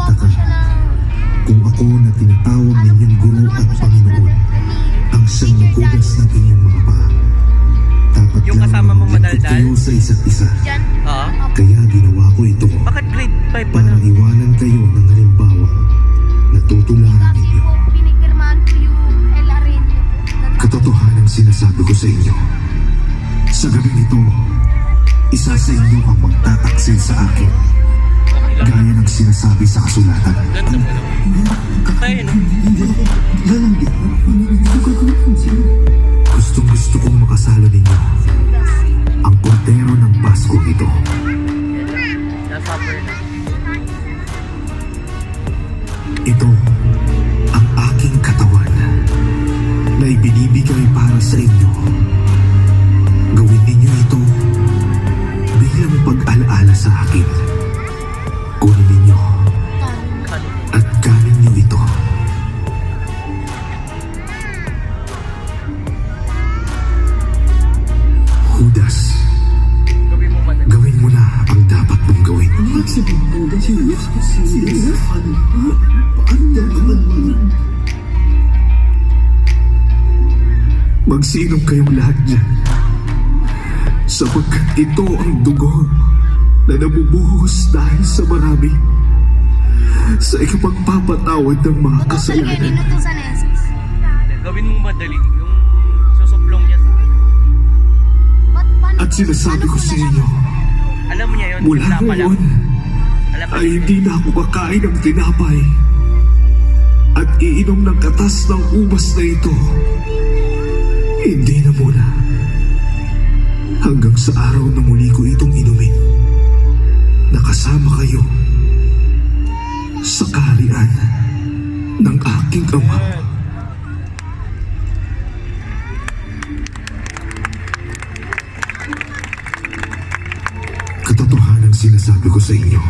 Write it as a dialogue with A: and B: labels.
A: magtataka kung ako na tinatawag ninyong guro at Panginoon ang siyang nagugas ng inyong mga paa. Dapat
B: Yung kasama mong madaldal?
A: kayo sa isa't isa.
B: Oo.
A: Kaya ginawa ko ito
B: Bakit grade 5 pa
A: para
B: na?
A: iwanan kayo ng halimbawa na tutularan ninyo.
C: Pinipirmahan ko yung LRN.
A: Katotohanan sinasabi ko sa inyo. Sa gabing ito, isa sa inyo ang magtataksil sa akin.
B: Okay lang.
A: Gaya ng sinasabi sa kasulatan.
B: Ganda mo naman. Kaya no?
A: Gustong gusto kong makasalo ninyo ang portero ng Pasko ito.
B: Na-suffer na.
A: Ito ang aking katawan na ibinibigay para sa inyo. Gawin ninyo ito bilang pag-alaala sa akin. Kunin ninyo at kanin niyo ito. Judas,
B: Gawin mo madali.
A: gawin mo na ang dapat mong gawin. Magsinom kayong lahat dyan, sapagkat ito ang dugo na nabubuhos dahil sa marami sa ikapagpapatawad ng mga
C: Talaga
A: kasalanan.
C: inutusan ni Jesus.
B: Gawin mo madali. Yung susuplong niya sa
A: At sinasabi ko sa inyo,
B: alam mo niya yun.
A: mula
B: tinapa lang.
A: ngayon
B: Alam mo
A: ay
B: yun.
A: hindi na ako kakain ng tinapay at iinom ng katas ng ubas na ito. Hindi na muna. Hanggang sa araw na muli ko itong inumin. Nakasama kayo sa kaharian ng aking Ama. Katotohanan sinasabi ko sa inyo.